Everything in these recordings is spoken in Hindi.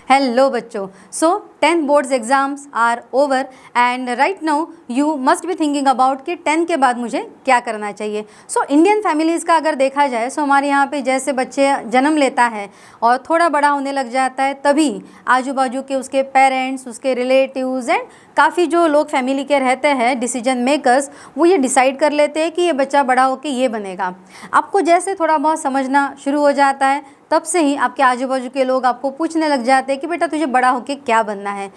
Hello बच्चों, so 10 boards exams are over and right now you must be thinking about कि 10 के बाद मुझे क्या करना चाहिए। सो इंडियन फैमिलीज़ का अगर देखा जाए सो हमारे यहाँ पे जैसे बच्चे जन्म लेता है और थोड़ा बड़ा होने लग जाता है तभी आजू बाजू के उसके पेरेंट्स, उसके रिलेटिव्स एंड काफ़ी जो लोग फैमिली के रहते हैं डिसीजन मेकर्स, वो ये डिसाइड कर लेते हैं कि ये बच्चा बड़ा होकर ये बनेगा। आपको जैसे थोड़ा बहुत समझना शुरू हो जाता है तब से ही आपके आजू बाजू के लोग आपको पूछने लग जाते हैं कि बेटा तुझे बड़ा होके क्या बनना है।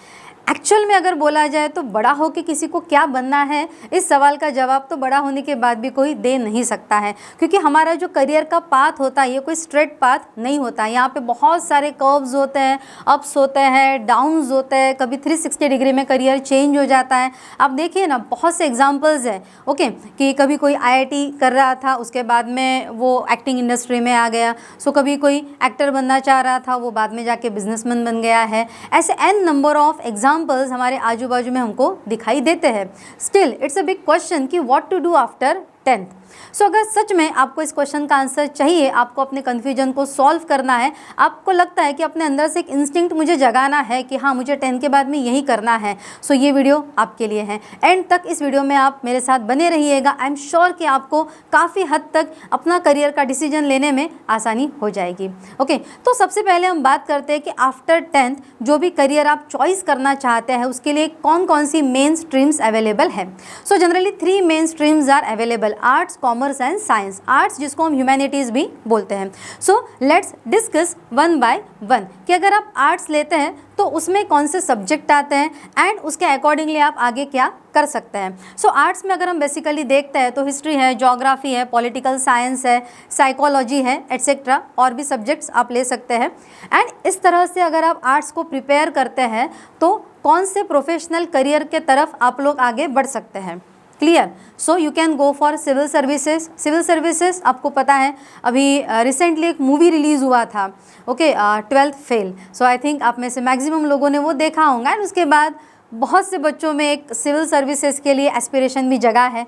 एक्चुअल में अगर बोला जाए तो बड़ा होके किसी को क्या बनना है, इस सवाल का जवाब तो बड़ा होने के बाद भी कोई दे नहीं सकता है, क्योंकि हमारा जो करियर का पाथ होता है ये कोई स्ट्रेट पाथ नहीं होता। यहाँ पे बहुत सारे कर्व्स होते हैं, अप्स होते हैं, डाउन्स होते हैं, कभी 360 डिग्री में करियर चेंज हो जाता है। आप देखिए ना, बहुत से एग्जाम्पल्स हैं ओके, कि कभी कोई IIT कर रहा था उसके बाद में वो एक्टिंग इंडस्ट्री में आ गया। सो कभी कोई एक्टर बनना चाह रहा था, वो बाद में जाके बिजनेसमैन बन गया है। ऐसे n नंबर ऑफ एग्जाम्पल्स हमारे आजू बाजू में हमको दिखाई देते हैं। Still it's a big question कि what to do after 10th। So अगर सच में आपको इस क्वेश्चन का आंसर चाहिए, आपको अपने कन्फ्यूजन को सॉल्व करना है, आपको लगता है कि अपने अंदर से एक इंस्टिंक्ट मुझे जगाना है कि हाँ मुझे 10 के बाद में यही करना है, सो ये वीडियो आपके लिए है। एंड तक इस वीडियो में आप मेरे साथ बने रहिएगा। आई एम श्योर कि आपको काफ़ी हद तक अपना करियर का डिसीजन लेने में आसानी हो जाएगी। ओके, तो सबसे पहले हम बात करते हैं कि आफ्टर 10th जो भी करियर आप चॉइस करना चाहते हैं उसके लिए कौन कौन सी मेन स्ट्रीम्स अवेलेबल है। So generally 3 main streams are available, arts, commerce and science. Arts जिसको हम ह्यूमैनिटीज़ भी बोलते हैं। So let's discuss one by one कि अगर आप आर्ट्स लेते हैं तो उसमें कौन से सब्जेक्ट आते हैं एंड उसके अकॉर्डिंगली आप आगे क्या कर सकते हैं। सो आर्ट्स में अगर हम बेसिकली देखते हैं तो हिस्ट्री है, ज्योग्राफी है, पॉलिटिकल साइंस है, साइकोलॉजी है, एट्सेट्रा, और भी सब्जेक्ट्स आप ले सकते हैं। एंड इस तरह से अगर आप आर्ट्स को प्रिपेयर करते हैं तो कौन से प्रोफेशनल करियर के तरफ आप लोग आगे बढ़ सकते हैं। Clear? So you can go for civil services. Civil services आपको पता है अभी रिसेंटली एक मूवी रिलीज़ हुआ था okay, 12th fail. So I think आप में से मैक्सिमम लोगों ने वो देखा होगा। एंड उसके बाद बहुत से बच्चों में एक सिविल सर्विसेज के लिए एस्पिरेशन भी जगा है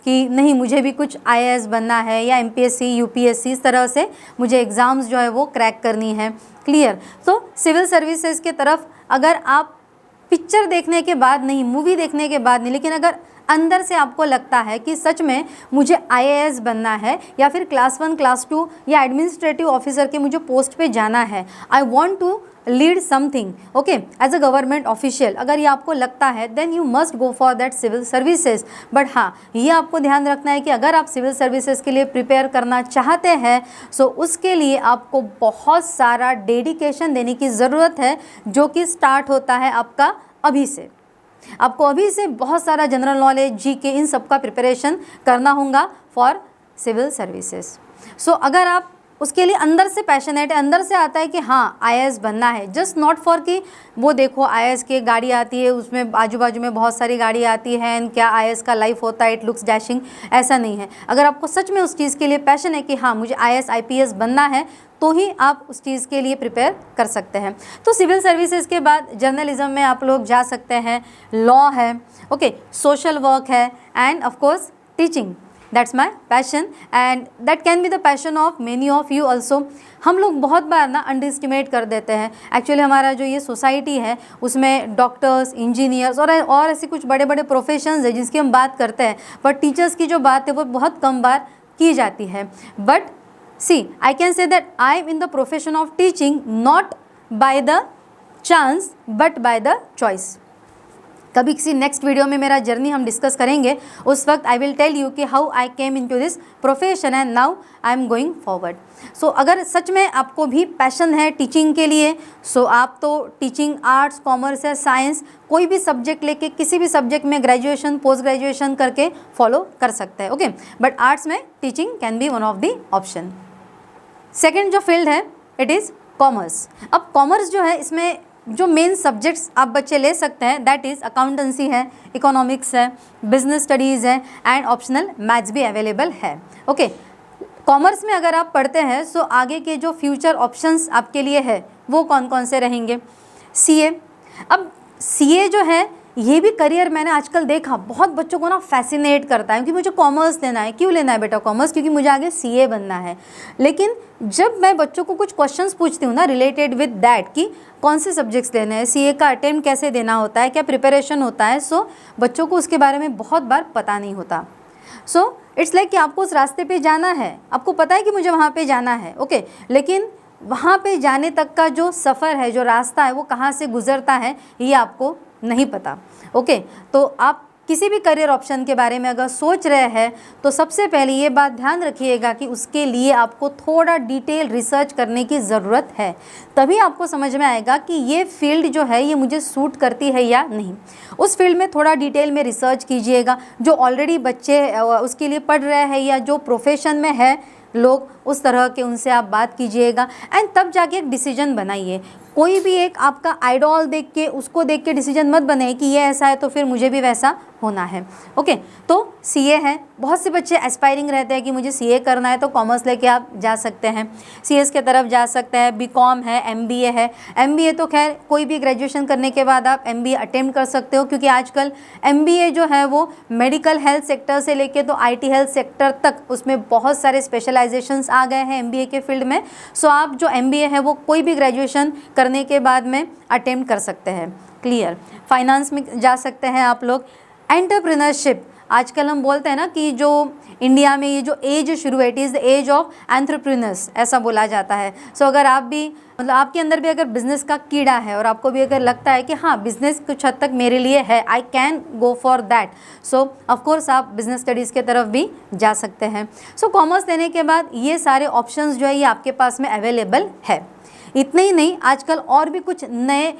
कि नहीं मुझे भी कुछ IAS बनना है या MPSC, UPSC, इस तरह से मुझे एग्ज़ाम्स जो है वो क्रैक करनी है। क्लियर? तो सिविल सर्विसेज के तरफ अगर आप पिक्चर देखने के बाद नहीं, मूवी देखने के बाद नहीं, लेकिन अगर अंदर से आपको लगता है कि सच में मुझे IAS बनना है या फिर क्लास 1, क्लास 2 या एडमिनिस्ट्रेटिव ऑफिसर के मुझे पोस्ट पे जाना है, I want to lead something okay as a government official, अगर ये आपको लगता है then you must go for that civil services. But हाँ, ये आपको ध्यान रखना है कि अगर आप सिविल सर्विसेज के लिए प्रिपेयर करना चाहते हैं सो उसके लिए आपको बहुत सारा डेडिकेशन देने की ज़रूरत है, जो कि स्टार्ट होता है आपका अभी से। आपको अभी से बहुत सारा जनरल नॉलेज, GK, इन सब का प्रिपरेशन करना होगा फॉर सिविल सर्विसेज। सो अगर आप उसके लिए अंदर से पैशनेट है, अंदर से आता है कि हाँ IAS बनना है, जस्ट नॉट फॉर कि वो देखो IAS की गाड़ी आती है, उसमें आजू बाजू में बहुत सारी गाड़ी आती है एंड क्या IAS का लाइफ होता है, इट लुक्स डैशिंग, ऐसा नहीं है। अगर आपको सच में उस चीज़ के लिए पैशन है कि हाँ मुझे IAS IPS बनना है तो ही आप उस चीज़ के लिए प्रिपेयर कर सकते हैं। तो सिविल सर्विसेज के बाद जर्नलिज्म में आप लोग जा सकते हैं, लॉ है ओके, सोशल वर्क है end of course teaching. That's my passion and that can be the passion of many of you also. हम लोग बहुत बार ना अंडर कर देते हैं। एक्चुअली हमारा जो ये सोसाइटी है उसमें डॉक्टर्स, इंजीनियर्स और ऐसे कुछ बड़े बड़े प्रोफेशंस हैं जिसकी हम बात करते हैं, बट टीचर्स की जो बात है वो बहुत कम बार की जाती है। But see, I can say that I am in the profession of teaching not by the chance but by the choice. कभी किसी नेक्स्ट वीडियो में मेरा जर्नी हम डिस्कस करेंगे, उस वक्त आई विल टेल यू कि how I came into this profession and now I am going forward. So अगर सच में आपको भी पैशन है टीचिंग के लिए सो आप तो टीचिंग आर्ट्स, कॉमर्स या साइंस कोई भी सब्जेक्ट लेके किसी भी सब्जेक्ट में ग्रेजुएशन, पोस्ट ग्रेजुएशन करके फॉलो कर सकते हैं ओके। बट आर्ट्स में teaching can be one of the option. Second जो फील्ड है इट इज़ कॉमर्स। अब कॉमर्स जो है इसमें जो मेन सब्जेक्ट्स आप बच्चे ले सकते हैं दैट इज़ अकाउंटेंसी है, इकोनॉमिक्स है, बिजनेस स्टडीज़ है एंड ऑप्शनल मैथ्स भी अवेलेबल है ओके। कॉमर्स में अगर आप पढ़ते हैं सो आगे के जो फ्यूचर ऑप्शंस आपके लिए है वो कौन कौन से रहेंगे। CA। अब CA जो है ये भी करियर मैंने आजकल देखा बहुत बच्चों को ना फैसिनेट करता है कि मुझे कॉमर्स लेना है। क्यों लेना है बेटा कॉमर्स? क्योंकि मुझे आगे सीए बनना है। लेकिन जब मैं बच्चों को कुछ क्वेश्चंस पूछती हूँ ना रिलेटेड विद दैट कि कौन से सब्जेक्ट्स लेने हैं, सीए का अटेम्प्ट कैसे देना होता है, क्या प्रिपरेशन होता है, सो बच्चों को उसके बारे में बहुत बार पता नहीं होता। सो इट्स लाइक कि आपको उस रास्ते पे जाना है, आपको पता है कि मुझे वहाँ पे जाना है, ओके, लेकिन वहाँ पे जाने तक का जो सफ़र है, जो रास्ता है, वो कहाँ से गुजरता है ये आपको नहीं पता, ओके। तो आप किसी भी करियर ऑप्शन के बारे में अगर सोच रहे हैं तो सबसे पहले ये बात ध्यान रखिएगा कि उसके लिए आपको थोड़ा डिटेल रिसर्च करने की ज़रूरत है। तभी आपको समझ में आएगा कि ये फील्ड जो है ये मुझे सूट करती है या नहीं। उस फील्ड में थोड़ा डिटेल में रिसर्च कीजिएगा। जो ऑलरेडी बच्चे उसके लिए पढ़ रहे हैं या जो प्रोफेशन में है लोग, उस तरह के उनसे आप बात कीजिएगा एंड तब जाके एक डिसीजन बनाइए। कोई भी एक आपका आइडॉल देख के उसको देख के डिसीजन मत बनाइए कि ये ऐसा है तो फिर मुझे भी वैसा होना है, ओके। तो सीए है, बहुत से बच्चे एस्पायरिंग रहते हैं कि मुझे सीए करना है, तो कॉमर्स लेके आप जा सकते हैं, सीएस के तरफ जा सकते हैं। बीकॉम है, एमबीए है। एमबीए तो खैर कोई भी ग्रेजुएशन करने के बाद आप एमबीए अटेम्प्ट कर सकते हो, क्योंकि आजकल एमबीए जो है वो मेडिकल हेल्थ सेक्टर से लेके तो आईटी हेल्थ सेक्टर तक उसमें बहुत सारे स्पेशलाइजेशंस आ गए हैं एमबीए के फील्ड में। सो आप जो एमबीए है वो कोई भी ग्रेजुएशन करने के बाद में अटेम्प्ट कर सकते हैं। क्लियर। फाइनेंस में जा सकते हैं आप लोग। एंटरप्रेन्योरशिप, आजकल हम बोलते हैं ना कि जो इंडिया में ये जो एज शुरू है, it is the age of entrepreneurs, ऐसा बोला जाता है। सो अगर आप भी मतलब आपके अंदर भी अगर बिज़नेस का कीड़ा है और आपको भी अगर लगता है कि हाँ बिज़नेस कुछ हद तक मेरे लिए है, I can go for that, so of course आप बिज़नेस स्टडीज़ के तरफ भी जा सकते हैं। सो कॉमर्स लेने के बाद ये सारे ऑप्शंस जो है ये आपके पास में अवेलेबल है। इतने ही नहीं, आजकल और भी कुछ नए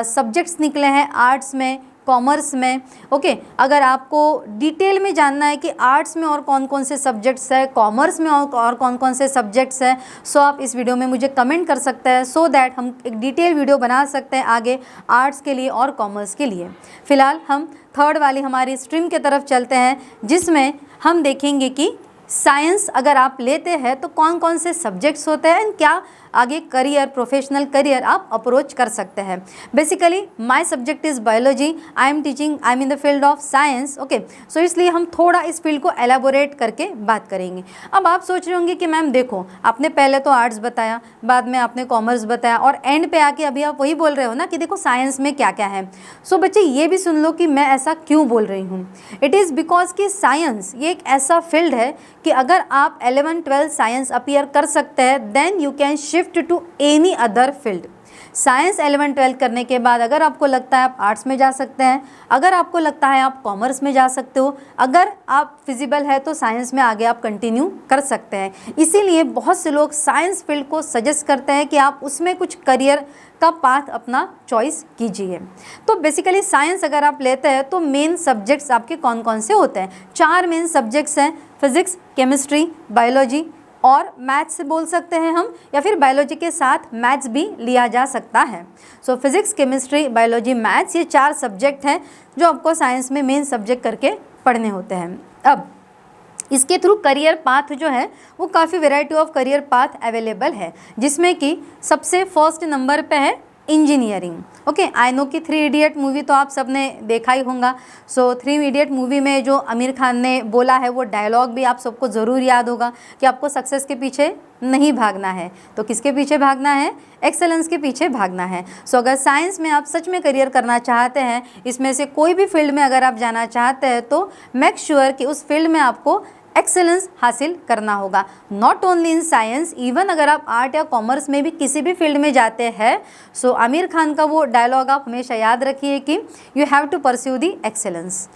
सब्जेक्ट्स निकले हैं आर्ट्स में, कॉमर्स में, ओके। अगर आपको डिटेल में जानना है कि आर्ट्स में और कौन कौन से सब्जेक्ट्स है, कॉमर्स में और कौन कौन से सब्जेक्ट्स हैं, सो आप इस वीडियो में मुझे कमेंट कर सकते हैं, सो दैट हम एक डिटेल वीडियो बना सकते हैं आगे आर्ट्स के लिए और कॉमर्स के लिए। फ़िलहाल हम थर्ड वाली हमारी स्ट्रीम की तरफ चलते हैं, जिसमें हम देखेंगे कि साइंस अगर आप लेते हैं तो कौन कौन से सब्जेक्ट्स होते हैं एंड क्या आगे करियर, प्रोफेशनल करियर आप अप्रोच कर सकते हैं। Basically my subject is biology, I am in the field of science, okay. So इसलिए हम थोड़ा इस फील्ड को एलाबोरेट करके बात करेंगे। अब आप सोच रहे होंगे कि मैम देखो, आपने पहले तो आर्ट्स बताया, बाद में आपने कॉमर्स बताया और एंड पे आके अभी आप वही बोल रहे हो ना कि देखो साइंस में क्या क्या है। सो बच्चे ये भी सुन लो कि मैं ऐसा क्यों बोल रही हूँ। इट इज़ बिकॉज कि साइंस ये एक ऐसा फील्ड है कि अगर आप 11-12 साइंस अपीयर कर सकते हैं then you can shift to any other field. Science 11-12 करने के बाद अगर आपको लगता है आप आर्ट्स में जा सकते हैं, अगर आपको लगता है आप कॉमर्स में जा सकते हो, अगर आप फिजिबल है तो साइंस में आगे आप कंटिन्यू कर सकते हैं। इसीलिए बहुत से लोग साइंस फील्ड को सजेस्ट करते हैं कि आप उसमें कुछ करियर का पाथ अपना चॉइस कीजिए। तो बेसिकली साइंस अगर आप लेते हैं तो मेन सब्जेक्ट्स आपके कौन कौन से होते हैं? 4 मेन सब्जेक्ट्स हैं, फिजिक्स, केमिस्ट्री, बायोलॉजी और मैथ्स बोल सकते हैं हम, या फिर बायोलॉजी के साथ मैथ्स भी लिया जा सकता है। सो फिजिक्स, केमिस्ट्री, बायोलॉजी, मैथ्स, ये 4 सब्जेक्ट हैं जो आपको साइंस में मेन सब्जेक्ट करके पढ़ने होते हैं। अब इसके थ्रू करियर पाथ जो है वो काफ़ी variety of career path available है, जिसमें कि सबसे फर्स्ट नंबर पे है इंजीनियरिंग, ओके। आई नो कि 3 इडियट मूवी तो आप सब ने देखा ही होगा। सो 3 इडियट मूवी में जो आमिर खान ने बोला है वो डायलॉग भी आप सबको ज़रूर याद होगा कि आपको सक्सेस के पीछे नहीं भागना है, तो किसके पीछे भागना है? एक्सेलेंस के पीछे भागना है। सो अगर साइंस में आप सच में करियर करना चाहते हैं, इसमें से कोई भी फील्ड में अगर आप जाना चाहते हैं, तो मेक श्योर कि उस फील्ड में आपको एक्सेलेंस हासिल करना होगा। Not only in science, even अगर आप आर्ट या कॉमर्स में भी किसी भी फील्ड में जाते हैं, सो आमिर खान का वो डायलॉग आप हमेशा याद रखिए कि you have to pursue the excellence.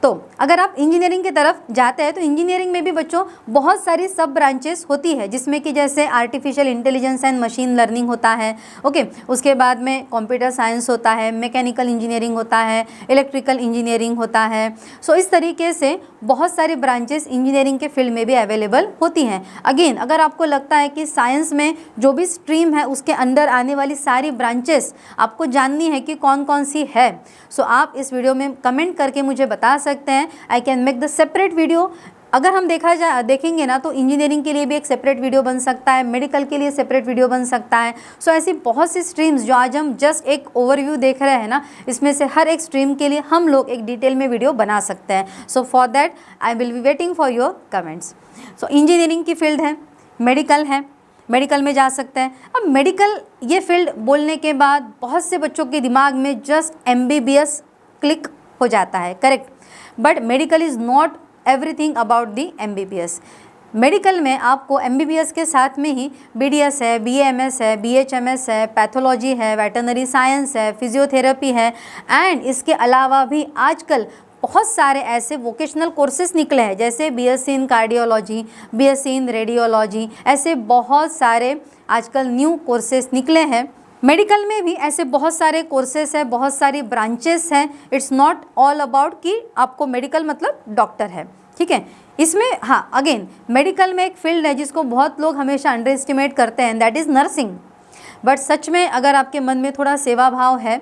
तो अगर आप इंजीनियरिंग की तरफ जाते हैं तो इंजीनियरिंग में भी बच्चों बहुत सारी सब ब्रांचेस होती है, जिसमें कि जैसे artificial intelligence and machine learning होता है, ओके। उसके बाद में कंप्यूटर साइंस होता है, मैकेनिकल इंजीनियरिंग होता है, इलेक्ट्रिकल इंजीनियरिंग होता है। सो इस तरीके से बहुत सारी ब्रांचेस इंजीनियरिंग के फील्ड में भी अवेलेबल होती हैं। अगेन अगर आपको लगता है कि साइंस में जो भी स्ट्रीम है उसके अंडर आने वाली सारी ब्रांचेस आपको जाननी है कि कौन कौन सी है, सो आप इस वीडियो में कमेंट करके मुझे बता सकते हैं। I can make the separate video अगर हम देखेंगे ना तो इंजीनियरिंग के लिए भी एक सेपरेट वीडियो बन सकता है, मेडिकल के लिए सेपरेट वीडियो बन सकता है। सो ऐसी बहुत सी स्ट्रीम्स जो आज हम जस्ट एक ओवरव्यू देख रहे हैं ना, इसमें से हर एक स्ट्रीम के लिए हम लोग एक डिटेल में वीडियो बना सकते हैं। So for that I will be waiting for your comments. So engineering की फील्ड है, मेडिकल है, मेडिकल में जा सकते हैं। अब मेडिकल ये फील्ड बोलने के बाद बहुत से बच्चों के दिमाग में जस्ट MBBS क्लिक हो जाता है, correct, but medical is not everything about the MBBS। Medical में आपको MBBS के साथ में ही BDS है, BAMS है, BHMS है, पैथोलॉजी है, वेटरनरी साइंस है, फिजियोथेरेपी है, एंड इसके अलावा भी आजकल बहुत सारे ऐसे वोकेशनल कोर्सेज निकले हैं, जैसे BSc in cardiology, BSc in radiology, ऐसे बहुत सारे आजकल न्यू कोर्सेज निकले हैं। मेडिकल में भी ऐसे बहुत सारे कोर्सेस हैं, बहुत सारी ब्रांचेस हैं। इट्स नॉट ऑल अबाउट कि आपको मेडिकल मतलब डॉक्टर है, ठीक है। इसमें हाँ, अगेन मेडिकल में एक फील्ड है जिसको बहुत लोग हमेशा अंडर एस्टिमेट करते हैं, दैट इज़ नर्सिंग। बट सच में अगर आपके मन में थोड़ा सेवा भाव है,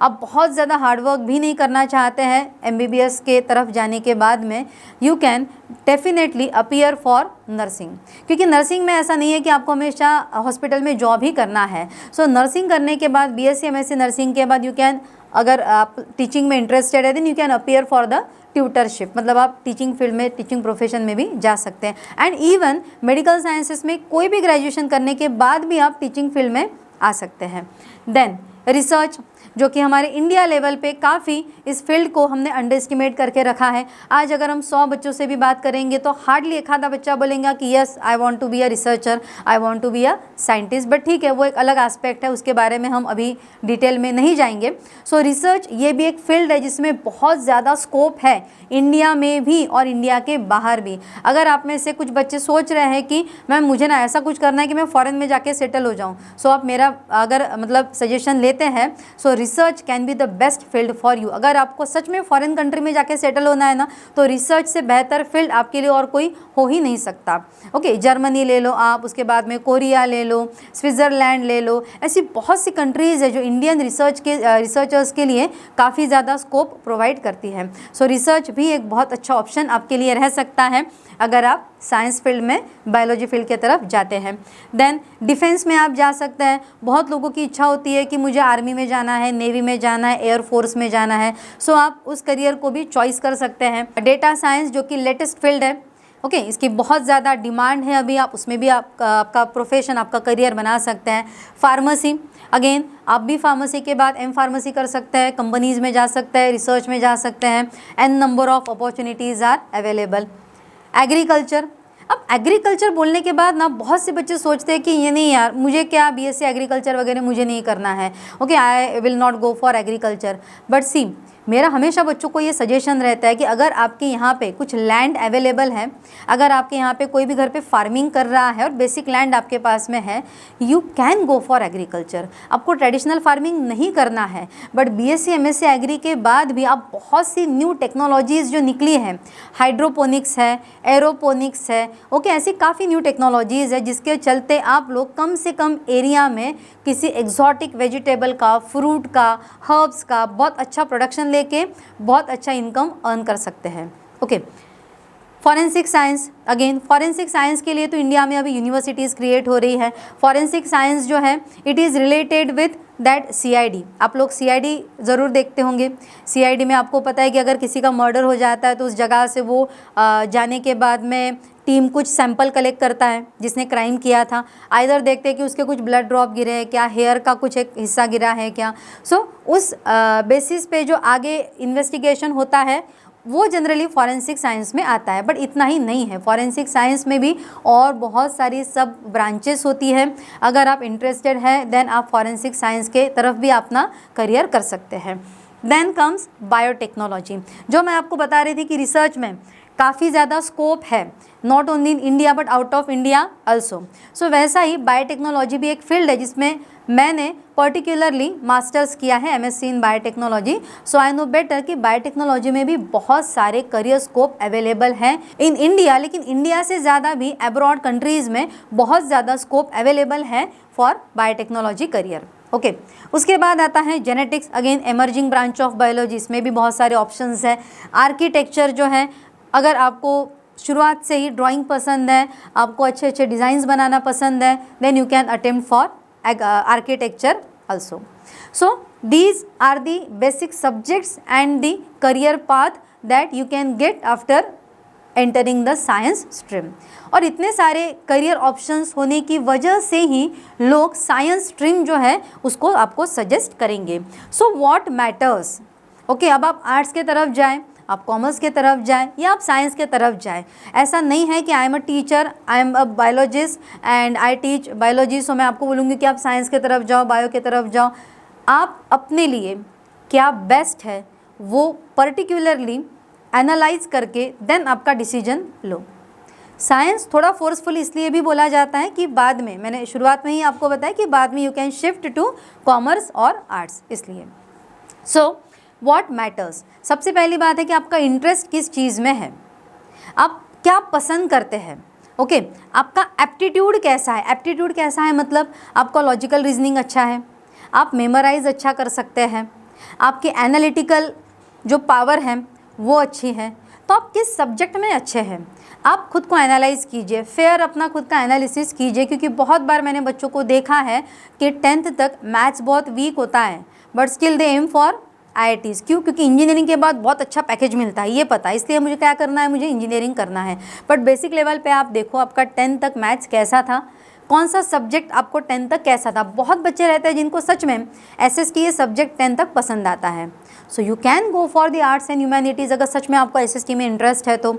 आप बहुत ज़्यादा हार्डवर्क भी नहीं करना चाहते हैं MBBS के तरफ जाने के बाद में, you can definitely appear for nursing. क्योंकि नर्सिंग में ऐसा नहीं है कि आपको हमेशा हॉस्पिटल में जॉब ही करना है। सो नर्सिंग करने के बाद BSc MSc नर्सिंग के बाद यू कैन, अगर आप टीचिंग में इंटरेस्टेड है then you can appear for the tutorship, मतलब आप टीचिंग फील्ड में, टीचिंग प्रोफेशन में भी जा सकते हैं। एंड इवन मेडिकल साइंसेस में कोई भी ग्रेजुएशन करने के बाद भी आप टीचिंग फील्ड में आ सकते हैं। देन रिसर्च, जो कि हमारे इंडिया लेवल पे काफ़ी इस फील्ड को हमने अंडर एस्टिमेट करके रखा है। आज अगर हम 100 बच्चों से भी बात करेंगे तो हार्डली एक आधा बच्चा बोलेगा कि yes I want to be a researcher, I want to be a scientist. But ठीक है, वो एक अलग एस्पेक्ट है, उसके बारे में हम अभी डिटेल में नहीं जाएंगे। सो रिसर्च ये भी एक फील्ड है जिसमें बहुत ज़्यादा स्कोप है, इंडिया में भी और इंडिया के बाहर भी। अगर आप में से कुछ बच्चे सोच रहे हैं कि मैम मुझे ना ऐसा कुछ करना है कि मैं फ़ॉरेन में जाके सेटल हो जाऊँ, सो आप मेरा अगर मतलब सजेशन लेते हैं, सो research can be the best field for you. अगर आपको सच में फॉरेन कंट्री में जाके सेटल होना है ना, तो रिसर्च से बेहतर फील्ड आपके लिए और कोई हो ही नहीं सकता। ओके, जर्मनी ले लो आप, उसके बाद में कोरिया ले लो, स्विट्ज़रलैंड ले लो, ऐसी बहुत सी कंट्रीज़ है जो इंडियन रिसर्चर्स के लिए काफ़ी ज़्यादा स्कोप प्रोवाइड करती है। सो रिसर्च भी एक बहुत अच्छा ऑप्शन आपके लिए रह सकता है अगर आप साइंस फील्ड में, बायोलॉजी फील्ड की तरफ जाते हैं। देन डिफेंस में आप जा सकते हैं। बहुत लोगों की इच्छा होती है कि मुझे आर्मी में जाना है, नेवी में जाना है, एयरफोर्स में जाना है। सो आप उस करियर को भी चॉइस कर सकते हैं। डेटा साइंस जो कि लेटेस्ट फील्ड है, ओके, इसकी बहुत ज़्यादा डिमांड है अभी, आप उसमें भी आपका प्रोफेशन, आपका करियर बना सकते हैं। फार्मेसी, अगेन आप भी फार्मेसी के बाद M-Pharmacy कर सकते हैं, कंपनीज़ में जा सकते हैं, रिसर्च में जा सकते हैं। n number of opportunities are available. Agriculture, अब एग्रीकल्चर बोलने के बाद ना बहुत से बच्चे सोचते हैं कि ये नहीं यार, मुझे क्या BSc एग्रीकल्चर वगैरह मुझे नहीं करना है, okay, I will not go for agriculture. But see, मेरा हमेशा बच्चों को ये सजेशन रहता है कि अगर आपके यहाँ पे कुछ लैंड अवेलेबल है, अगर आपके यहाँ पे कोई भी घर पे फार्मिंग कर रहा है और बेसिक लैंड आपके पास में है, you can go for agriculture. आपको ट्रेडिशनल फार्मिंग नहीं करना है, बट BSc MSc एग्री के बाद भी आप बहुत सी न्यू टेक्नोलॉजीज़ जो निकली हैं, हाइड्रोपोनिक्स है, एरोपोनिक्स है, ओके, ऐसी काफ़ी न्यू टेक्नोलॉजीज़ है जिसके चलते आप लोग कम से कम एरिया में किसी एग्जॉटिक वेजिटेबल का, फ्रूट का, हर्ब्स का बहुत अच्छा प्रोडक्शन लेके बहुत अच्छा इनकम अर्न कर सकते हैं। Okay, forensic science, again forensic science के लिए तो इंडिया में अभी यूनिवर्सिटीज़ क्रिएट हो रही है। फॉरेंसिक साइंस जो है it is related with that CID। आप लोग CID ज़रूर देखते होंगे। CID में आपको पता है कि अगर किसी का मर्डर हो जाता है तो उस जगह से वो जाने के बाद में टीम कुछ सैंपल कलेक्ट करता है जिसने क्राइम किया था। आइदर देखते हैं कि उसके कुछ ब्लड ड्रॉप गिरे हैं क्या, हेयर का कुछ एक हिस्सा गिरा है क्या। सो उस बेसिस पे जो आगे इन्वेस्टिगेशन होता है वो जनरली फॉरेंसिक साइंस में आता है। बट इतना ही नहीं है, फॉरेंसिक साइंस में भी और बहुत सारी सब ब्रांचेस होती है। अगर आप इंटरेस्टेड हैं देन आप फॉरेंसिक साइंस के तरफ भी अपना करियर कर सकते हैं। देन कम्स बायोटेक्नोलॉजी, जो मैं आपको बता रही थी कि रिसर्च में काफ़ी ज़्यादा स्कोप है, not only in India but out of India also. So वैसा ही बायोटेक्नोलॉजी भी एक फील्ड है जिसमें मैंने पर्टिकुलरली मास्टर्स किया है, MSc in biotechnology. So I know better कि बायोटेक्नोलॉजी में भी बहुत सारे करियर स्कोप अवेलेबल हैं इन इंडिया, लेकिन इंडिया से ज़्यादा भी अब्रॉड कंट्रीज़ में बहुत ज़्यादा स्कोप अवेलेबल है फॉर बायोटेक्नोलॉजी करियर। ओके, उसके बाद आता है genetics, again emerging branch of biology, इसमें भी बहुत सारे ऑप्शंस हैं। आर्किटेक्चर जो है, अगर आपको शुरुआत से ही ड्राइंग पसंद है, आपको अच्छे अच्छे डिज़ाइंस बनाना पसंद है, then you can attempt for architecture also. So these are the basic subjects and the career path that you can get after entering the science stream. और इतने सारे करियर ऑप्शंस होने की वजह से ही लोग साइंस स्ट्रीम जो है उसको आपको सजेस्ट करेंगे. सो व्हाट मैटर्स, ओके, अब आप आर्ट्स के तरफ जाएं, आप कॉमर्स के तरफ जाएं या आप साइंस के तरफ जाएं. ऐसा नहीं है कि I am a teacher, I am a biologist and I teach biology, so मैं आपको बोलूँगी कि आप साइंस के तरफ जाओ, बायो के तरफ जाओ. आप अपने लिए क्या बेस्ट है वो पर्टिकुलरली एनालाइज करके देन आपका डिसीजन लो. साइंस थोड़ा फोर्सफुल इसलिए भी बोला जाता है कि बाद में, मैंने शुरुआत में ही आपको बताया कि बाद में you can shift to commerce और आर्ट्स, इसलिए. सो व्हाट मैटर्स, सबसे पहली बात है कि आपका इंटरेस्ट किस चीज़ में है, आप क्या पसंद करते हैं. ओके, आपका एप्टीट्यूड कैसा है. एप्टीट्यूड कैसा है मतलब आपका लॉजिकल रीजनिंग अच्छा है, आप मेमोराइज अच्छा कर सकते हैं, आपके एनालिटिकल जो पावर है वो अच्छी है, तो आप किस सब्जेक्ट में अच्छे हैं. आप खुद को एनालाइज कीजिए, फेयर अपना खुद का एनालिसिस कीजिए, क्योंकि बहुत बार मैंने बच्चों को देखा है कि 10th तक मैथ्स बहुत वीक होता है but still they aim for IITs. क्यों? क्योंकि इंजीनियरिंग के बाद बहुत अच्छा पैकेज मिलता है, ये पता है, इसलिए मुझे क्या करना है, मुझे इंजीनियरिंग करना है. बट बेसिक लेवल पे आप देखो आपका 10th तक मैथ्स कैसा था, कौन सा सब्जेक्ट आपको 10th तक कैसा था. बहुत बच्चे रहते हैं जिनको सच में SST ये सब्जेक्ट 10th तक पसंद आता है. सो you can go for the arts and humanities अगर सच में आपको SST में इंटरेस्ट है तो.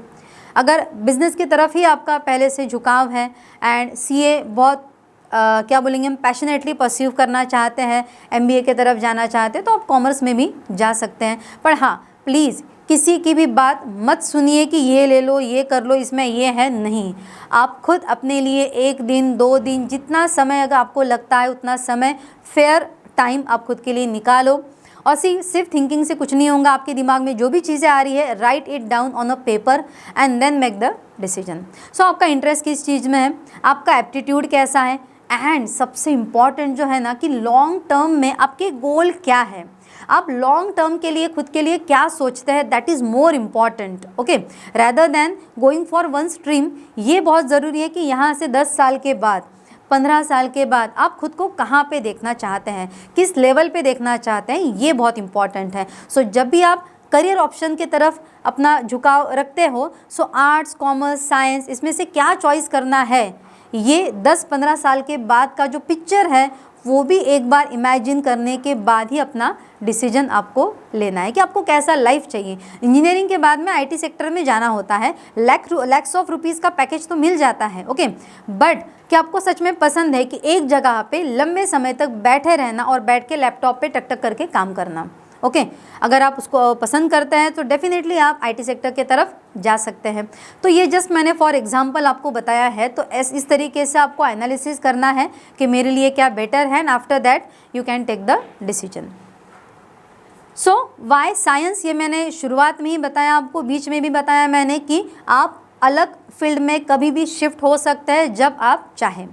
अगर बिजनेस की तरफ ही आपका पहले से झुकाव है एंड CA बहुत क्या बोलेंगे हम पैशनेटली परस्यू करना चाहते हैं, MBA के तरफ जाना चाहते हैं, तो आप कॉमर्स में भी जा सकते हैं. पर हाँ, प्लीज़ किसी की भी बात मत सुनिए कि ये ले लो, ये कर लो, इसमें ये है, नहीं. आप खुद अपने लिए 1 दिन 2 दिन जितना समय अगर आपको लगता है उतना समय, फेयर टाइम आप खुद के लिए निकालो. और सिर्फ थिंकिंग से कुछ नहीं होगा, आपके दिमाग में जो भी चीज़ें आ रही है write it down on a paper and then make the decision. So आपका इंटरेस्ट किस चीज़ में है, आपका एप्टीट्यूड कैसा है, एंड सबसे इम्पॉर्टेंट जो है ना कि लॉन्ग टर्म में आपके गोल क्या है, आप लॉन्ग टर्म के लिए खुद के लिए क्या सोचते हैं, that is more important. Okay, rather than going for one stream. ये बहुत ज़रूरी है कि यहाँ से 10 साल के बाद, 15 साल के बाद आप खुद को कहाँ पे देखना चाहते हैं, किस लेवल पे देखना चाहते हैं, ये बहुत इंपॉर्टेंट है. सो जब भी आप करियर ऑप्शन की तरफ अपना झुकाव रखते हो, सो आर्ट्स, कॉमर्स, साइंस, इसमें से क्या चॉइस करना है, ये 10-15 साल के बाद का जो पिक्चर है वो भी एक बार इमेजिन करने के बाद ही अपना डिसीजन आपको लेना है कि आपको कैसा लाइफ चाहिए. इंजीनियरिंग के बाद में IT सेक्टर में जाना होता है, लैक्स ऑफ रुपीज़ का पैकेज तो मिल जाता है. ओके, बट क्या आपको सच में पसंद है कि एक जगह पे लंबे समय तक बैठे रहना और बैठ के लैपटॉप पे टक टक करके काम करना. ओके, अगर आप उसको पसंद करते हैं तो डेफिनेटली आप IT सेक्टर के तरफ जा सकते हैं. तो ये जस्ट मैंने फॉर एग्जांपल आपको बताया है. तो इस तरीके से आपको एनालिसिस करना है कि मेरे लिए क्या बेटर है, and after that you can take the decision. So why science, ये मैंने शुरुआत में ही बताया आपको, बीच में भी बताया मैंने कि आप अलग फील्ड में कभी भी शिफ्ट हो सकते हैं जब आप चाहें.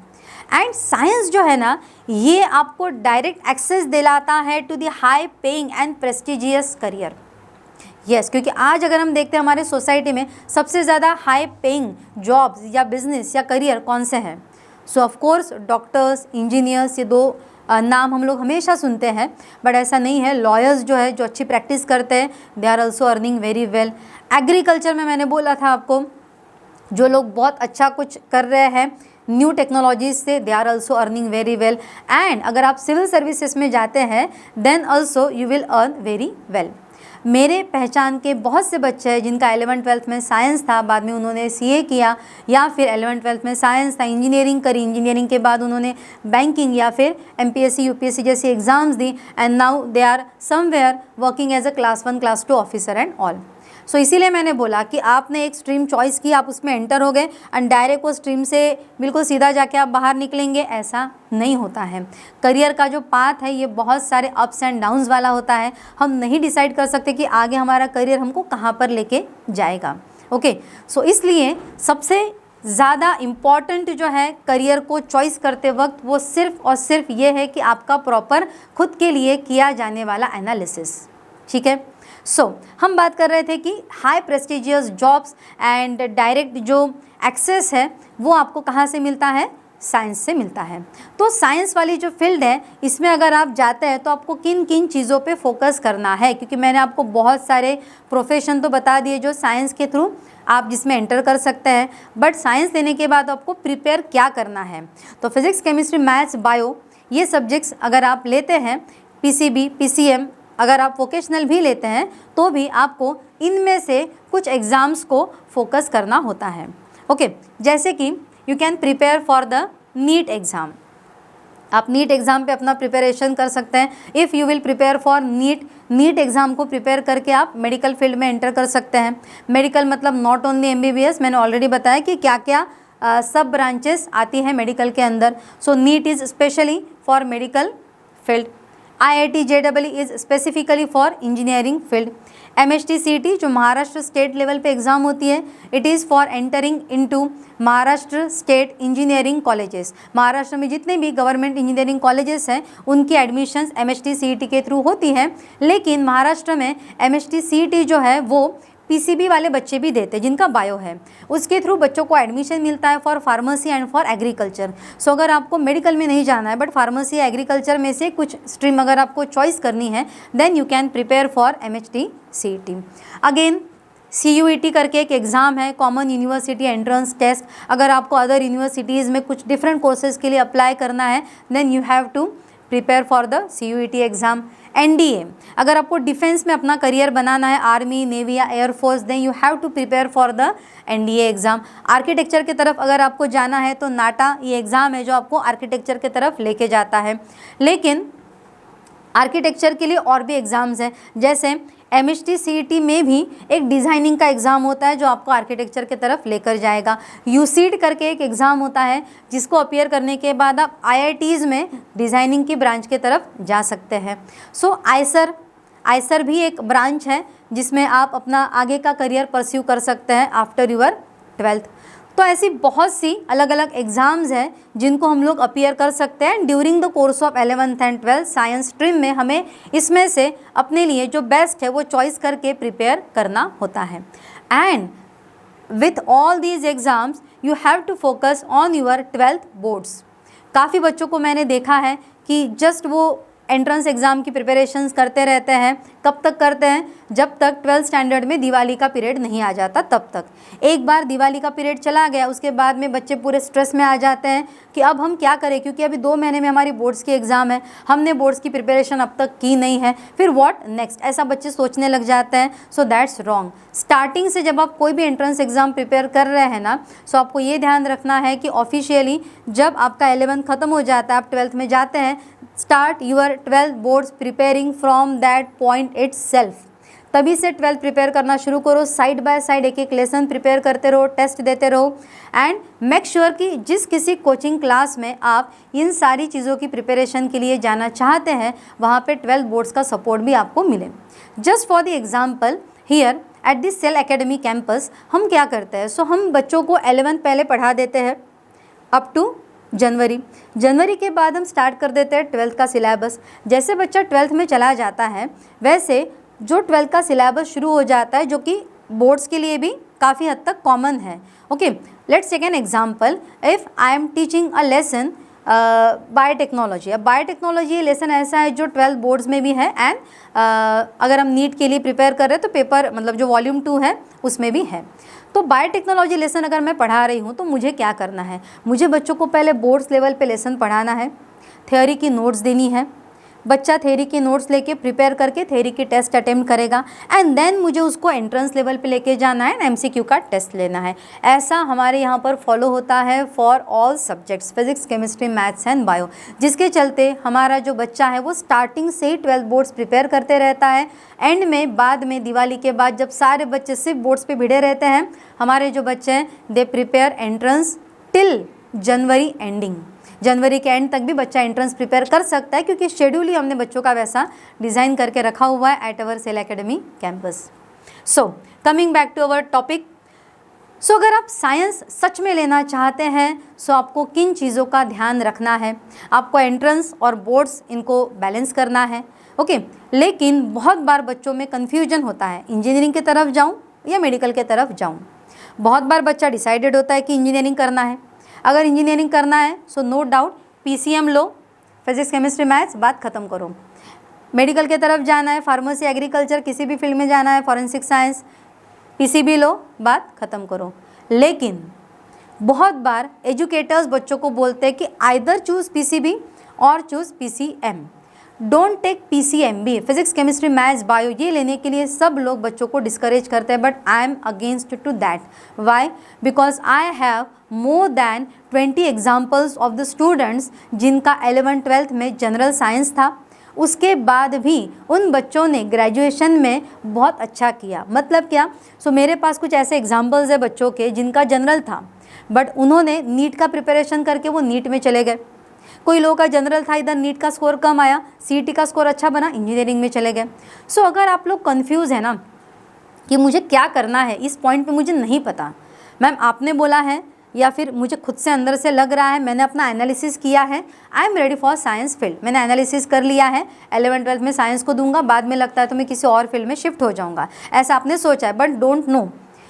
एंड साइंस जो है ना, ये आपको डायरेक्ट एक्सेस दिलाता है to the high paying and prestigious career. Yes, क्योंकि आज अगर हम देखते हैं हमारे सोसाइटी में सबसे ज़्यादा हाई पेइंग जॉब्स या बिजनेस या करियर कौन से हैं. सो ऑफ कोर्स डॉक्टर्स, इंजीनियर्स, ये 2 नाम हम लोग हमेशा सुनते हैं, बट ऐसा नहीं है. लॉयर्स जो है, जो अच्छी प्रैक्टिस करते हैं, they are also earning very well. Agriculture में मैंने बोला था आपको, जो लोग बहुत अच्छा कुछ कर रहे हैं न्यू टेक्नोलॉजीज से, they are also earning very well. And अगर आप सिविल सर्विसेज में जाते हैं then also you will earn very well. मेरे पहचान के बहुत से बच्चे हैं जिनका 11th-12th में साइंस था, बाद में उन्होंने CA किया, या फिर 11th-12th में साइंस था, इंजीनियरिंग करी, इंजीनियरिंग के बाद उन्होंने बैंकिंग या फिर MPSC UPSC जैसी एग्ज़ाम्स दी, and now they are somewhere working as a class 1 class 2 officer and all. So इसीलिए मैंने बोला कि आपने एक स्ट्रीम चॉइस की, आप उसमें एंटर हो गए एंड डायरेक्ट वो स्ट्रीम से बिल्कुल सीधा जाके आप बाहर निकलेंगे, ऐसा नहीं होता है. करियर का जो पाथ है ये बहुत सारे अप्स एंड डाउन्स वाला होता है. हम नहीं डिसाइड कर सकते कि आगे हमारा करियर हमको कहाँ पर लेके जाएगा. ओके, सो इसलिए सबसे ज़्यादा इम्पॉर्टेंट जो है करियर को चॉइस करते वक्त, वो सिर्फ और सिर्फ ये है कि आपका प्रॉपर खुद के लिए किया जाने वाला एनालिसिस. ठीक है। हम बात कर रहे थे कि high prestigious jobs and direct जो एक्सेस है वो आपको कहाँ से मिलता है, साइंस से मिलता है। तो साइंस वाली जो फील्ड है इसमें अगर आप जाते हैं तो आपको किन किन चीज़ों पे फोकस करना है, क्योंकि मैंने आपको बहुत सारे प्रोफेशन तो बता दिए जो साइंस के थ्रू आप जिसमें एंटर कर सकते हैं, बट साइंस लेने के बाद आपको प्रिपेयर क्या करना है। तो फिजिक्स, केमिस्ट्री, मैथ्स, बायो ये सब्जेक्ट्स अगर आप लेते हैं, पीसीबी, पीसीएम अगर आप वोकेशनल भी लेते हैं तो भी आपको इनमें से कुछ एग्ज़ाम्स को फोकस करना होता है। ओके, जैसे कि you can prepare for the NEET exam. आप नीट एग्ज़ाम पे अपना प्रिपरेशन कर सकते हैं। If you will prepare for NEET exam को प्रिपेयर करके आप मेडिकल फील्ड में एंटर कर सकते हैं। मेडिकल मतलब नॉट ओनली एमबीबीएस, मैंने ऑलरेडी बताया कि क्या क्या सब ब्रांचेस आती हैं मेडिकल के अंदर। So NEET is specially for medical field. IIT JEE is specifically for engineering field. MHT CET जो महाराष्ट्र स्टेट लेवल पे एग्ज़ाम होती है, it is for entering into Maharashtra state engineering colleges. Maharashtra में जितने भी गवर्नमेंट इंजीनियरिंग कॉलेजेस हैं उनकी एडमिशन्स MHT CET के थ्रू होती हैं, लेकिन महाराष्ट्र में MHT CET जो है वो PCB वाले बच्चे भी देते हैं जिनका बायो है, उसके थ्रू बच्चों को एडमिशन मिलता है for pharmacy and for agriculture. So अगर आपको मेडिकल में नहीं जाना है बट फार्मेसी या एग्रीकल्चर में से कुछ स्ट्रीम अगर आपको चॉइस करनी है, then you can prepare for MHT CET। Again CUET करके एक एग्ज़ाम है, कॉमन यूनिवर्सिटी एंट्रेंस टेस्ट। अगर आपको अदर यूनिवर्सिटीज़ में कुछ डिफरेंट कोर्सेज़ के लिए अप्लाई करना है, then you have to prepare for the CUET exam. NDA अगर आपको डिफेंस में अपना करियर बनाना है, आर्मी, नेवी या air force, then you have to prepare for the NDA exam. Architecture की तरफ अगर आपको जाना है तो नाटा ये एग्ज़ाम है जो आपको आर्किटेक्चर की तरफ लेके जाता है। लेकिन आर्किटेक्चर के लिए और भी एग्ज़ाम्स हैं, जैसे MHT CET में भी एक डिज़ाइनिंग का एग्ज़ाम होता है जो आपको आर्किटेक्चर की तरफ लेकर जाएगा। UCET करके एक एग्ज़ाम होता है जिसको अपीयर करने के बाद आप IITs में डिज़ाइनिंग की ब्रांच की तरफ जा सकते हैं। सो आइसर भी एक ब्रांच है जिसमें आप अपना आगे का करियर परस्यू कर सकते हैं आफ्टर यूर 12th। तो ऐसी बहुत सी अलग अलग एग्ज़ाम्स हैं जिनको हम लोग अपीयर कर सकते हैं during the course of 11th and 12th। Science stream में हमें इसमें से अपने लिए जो बेस्ट है वो चॉइस करके प्रिपेयर करना होता है। And with all these exams you have to focus on your 12th boards. काफ़ी बच्चों को मैंने देखा है कि जस्ट वो एंट्रेंस एग्ज़ाम की प्रिपरेशंस करते रहते हैं। कब तक करते हैं? जब तक 12th स्टैंडर्ड में दिवाली का पीरियड नहीं आ जाता तब तक। एक बार दिवाली का पीरियड चला गया उसके बाद में बच्चे पूरे स्ट्रेस में आ जाते हैं कि अब हम क्या करें, क्योंकि अभी 2 महीने में हमारी बोर्ड्स की एग्ज़ाम है, हमने बोर्ड्स की प्रिपरेशन अब तक की नहीं है, फिर व्हाट नेक्स्ट, ऐसा बच्चे सोचने लग जाते हैं। So that's wrong. स्टार्टिंग से जब आप कोई भी एंट्रेंस एग्ज़ाम प्रिपेयर कर रहे हैं ना, सो आपको ये ध्यान रखना है कि ऑफिशियली जब आपका 11th ख़त्म हो जाता है, आप 12th में जाते हैं, start your 12th boards preparing from that point itself. तभी से 12th प्रिपेयर करना शुरू करो। साइड बाय साइड एक एक लेसन प्रिपेयर करते रहो, टेस्ट देते रहो एंड मेक श्योर कि जिस किसी कोचिंग क्लास में आप इन सारी चीज़ों की प्रिपरेशन के लिए जाना चाहते हैं वहाँ पे 12th बोर्ड्स का सपोर्ट भी आपको मिले। Just for the example here at this Cell academy campus हम क्या करते हैं, सो हम बच्चों को 11th पहले पढ़ा देते हैं अप टू जनवरी के बाद हम स्टार्ट कर देते हैं 12th का सिलेबस। जैसे बच्चा 12th में चला जाता है वैसे जो 12th का सिलेबस शुरू हो जाता है, जो कि बोर्ड्स के लिए भी काफ़ी हद तक कॉमन है। Okay, let's take an example. If I am teaching a lesson biotechnology. अब बायोटेक्नोलॉजी लेसन ऐसा है जो 12th बोर्ड्स में भी है एंड अगर हम नीट के लिए प्रिपेयर कर रहे हैं तो पेपर मतलब जो वॉल्यूम 2 है उसमें भी है। तो बायोटेक्नोलॉजी लेसन अगर मैं पढ़ा रही हूँ तो मुझे क्या करना है, मुझे बच्चों को पहले बोर्ड्स लेवल पे लेसन पढ़ाना है, थ्योरी की नोट्स देनी है। बच्चा थ्योरी के नोट्स लेके प्रिपेयर करके थ्योरी की टेस्ट अटेम्प्ट करेगा एंड देन मुझे उसको एंट्रेंस लेवल पे लेके जाना है, MCQ का टेस्ट लेना है। ऐसा हमारे यहाँ पर फॉलो होता है for all subjects, physics, chemistry, maths and bio, जिसके चलते हमारा जो बच्चा है वो स्टार्टिंग से ही 12th बोर्ड्स प्रिपेयर करते रहता है। एंड में बाद में दिवाली के बाद जब सारे बच्चे सिर्फ बोर्ड्स पे भिड़े रहते हैं, हमारे जो बच्चे हैं they prepare entrance till January ending. जनवरी के एंड तक भी बच्चा एंट्रेंस प्रिपेयर कर सकता है क्योंकि शेड्यूल ही हमने बच्चों का वैसा डिज़ाइन करके रखा हुआ है at our cell academy campus. So coming back to our topic. So अगर आप साइंस सच में लेना चाहते हैं सो आपको किन चीज़ों का ध्यान रखना है, आपको एंट्रेंस और बोर्ड्स इनको बैलेंस करना है। ओके। लेकिन बहुत बार बच्चों में कन्फ्यूजन होता है, इंजीनियरिंग की तरफ जाऊँ या मेडिकल की तरफ जाऊँ। बहुत बार बच्चा डिसाइडेड होता है कि इंजीनियरिंग करना है। अगर इंजीनियरिंग करना है सो नो डाउट PCM लो, फिजिक्स केमिस्ट्री मैथ्स, बात ख़त्म करो। मेडिकल की तरफ जाना है, फार्मेसी एग्रीकल्चर किसी भी फील्ड में जाना है, फॉरेंसिक साइंस, PCB लो, बात ख़त्म करो। लेकिन बहुत बार एजुकेटर्स बच्चों को बोलते हैं कि आइदर चूज़ PCB और choose PCM, don't take PCMB, physics chemistry maths bio, ये लेने के लिए सब लोग बच्चों को डिस्करेज करते हैं। But I am against to that. Why? Because I have more than 20 examples of the students जिनका 11th-12th में जनरल साइंस था, उसके बाद भी उन बच्चों ने ग्रेजुएशन में बहुत अच्छा किया। मतलब क्या? मेरे पास कुछ ऐसे एग्जाम्पल्स है बच्चों के जिनका जनरल था बट उन्होंने नीट का प्रिपरेशन करके वो नीट में चले गए। कोई लोगों का जनरल था, इधर नीट का स्कोर कम आया, CET का स्कोर अच्छा बना, इंजीनियरिंग में चले गए। अगर आप लोग कंफ्यूज है ना कि मुझे क्या करना है, इस पॉइंट पे मुझे नहीं पता, मैम आपने बोला है या फिर मुझे खुद से अंदर से लग रहा है, मैंने अपना एनालिसिस किया है, I am ready for science field, मैंने एनालिसिस कर लिया है, 11th-12th में साइंस को दूंगा, बाद में लगता है तो मैं किसी और फील्ड में शिफ्ट हो जाऊँगा, ऐसा आपने सोचा है। But don't know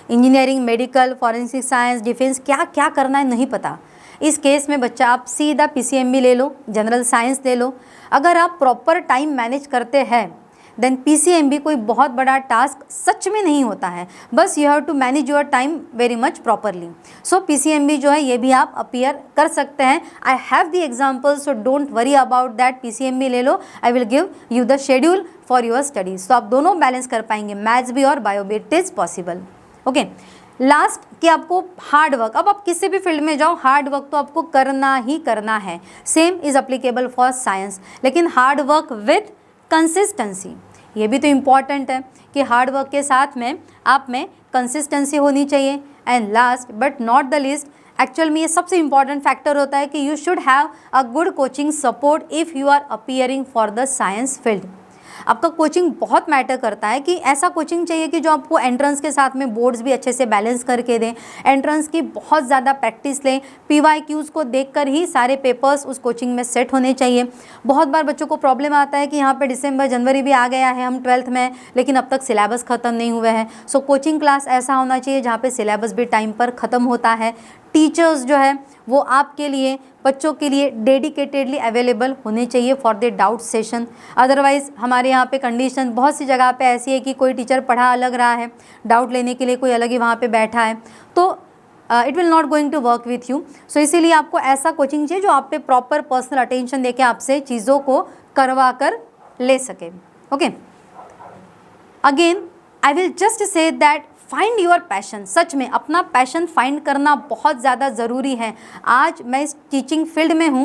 engineering, medical, forensic science, defence क्या क्या करना है नहीं पता। इस केस में बच्चा आप सीधा PCMB ले लो, जनरल साइंस ले लो। अगर आप प्रॉपर टाइम मैनेज करते हैं देन PCMB कोई बहुत बड़ा टास्क सच में नहीं होता है, बस you have to manage your time very much properly. PCMB जो है ये भी आप अपीयर कर सकते हैं। I have the example, so don't worry about that, PCMB ले लो, I will give you the schedule for your studies. आप दोनों बैलेंस कर पाएंगे, मैथ्स भी और बायो भी, it is possible. Okay, last कि आपको हार्ड वर्क, अब आप किसी भी फील्ड में जाओ हार्ड वर्क तो आपको करना ही करना है, same is applicable for science, लेकिन हार्ड वर्क विथ कंसिस्टेंसी, ये भी तो इम्पॉर्टेंट है कि हार्ड वर्क के साथ में आप में कंसिस्टेंसी होनी चाहिए। And last but not the least, actual में ये सबसे इंपॉर्टेंट फैक्टर होता है कि you should have a good coaching support if you are appearing for the science field. आपका कोचिंग बहुत मैटर करता है कि ऐसा कोचिंग चाहिए कि जो आपको एंट्रेंस के साथ में बोर्ड्स भी अच्छे से बैलेंस करके दें, एंट्रेंस की बहुत ज़्यादा प्रैक्टिस लें, PYQs को देखकर ही सारे पेपर्स उस कोचिंग में सेट होने चाहिए। बहुत बार बच्चों को प्रॉब्लम आता है कि यहाँ पे दिसंबर जनवरी भी आ गया है, हम 12th में, लेकिन अब तक सिलेबस ख़त्म नहीं हुए हैं। कोचिंग क्लास ऐसा होना चाहिए जहाँ पे सिलेबस भी टाइम पर ख़त्म होता है, टीचर्स जो है वो आपके लिए, बच्चों के लिए डेडिकेटेडली अवेलेबल होने चाहिए for the doubt session. Otherwise हमारे यहाँ पे कंडीशन बहुत सी जगह पे ऐसी है कि कोई टीचर पढ़ा अलग रहा है, डाउट लेने के लिए कोई अलग ही वहाँ पे बैठा है, तो it will not going to work with you. इसीलिए आपको ऐसा कोचिंग चाहिए जो आप पे प्रॉपर पर्सनल अटेंशन देके आपसे चीज़ों को करवा कर ले सके। Okay, again I will just say that find your passion. सच में अपना पैशन फाइंड करना बहुत ज़्यादा ज़रूरी है। आज मैं इस टीचिंग फील्ड में हूँ,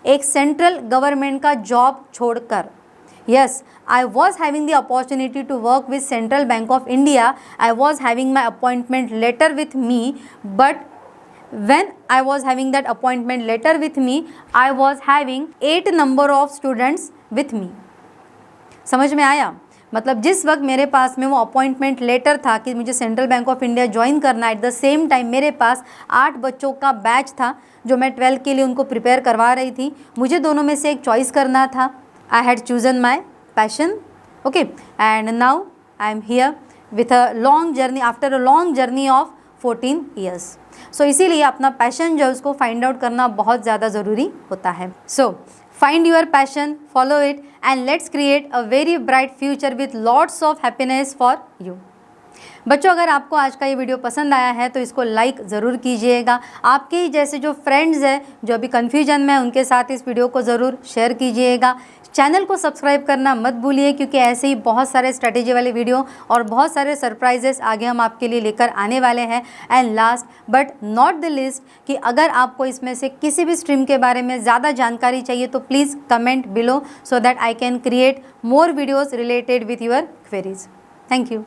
एक सेंट्रल गवर्नमेंट का जॉब छोड़कर। Yes, I was having the opportunity to work with Central Bank of India, I was having my appointment letter with me, but when I was having that appointment letter with me, I was having 8 number of students with me। समझ में आया? मतलब जिस वक्त मेरे पास में वो अपॉइंटमेंट लेटर था कि मुझे central Bank of India join करना है, एट द सेम टाइम मेरे पास 8 बच्चों का बैच था जो मैं 12 के लिए उनको प्रिपेयर करवा रही थी। मुझे दोनों में से एक चॉइस करना था। I had chosen my passion. Okay, and now I am here with a long journey, after a long journey of 14 years. इसीलिए अपना पैशन जो है उसको फाइंड आउट करना बहुत ज़्यादा ज़रूरी होता है। Find your passion, follow it, and let's create a very bright future with lots of happiness for you। बच्चों, अगर आपको आज का ये वीडियो पसंद आया है तो इसको लाइक ज़रूर कीजिएगा। आपके ही जैसे जो फ्रेंड्स हैं जो अभी कन्फ्यूजन में, उनके साथ इस वीडियो को ज़रूर शेयर कीजिएगा। चैनल को सब्सक्राइब करना मत भूलिए, क्योंकि ऐसे ही बहुत सारे स्ट्रैटेजी वाले वीडियो और बहुत सारे सरप्राइजेस आगे हम आपके लिए लेकर आने वाले हैं। And last but not the list, कि अगर आपको इसमें से किसी भी स्ट्रीम के बारे में ज़्यादा जानकारी चाहिए तो please comment below, so that I can create more videos related with your queries. Thank you.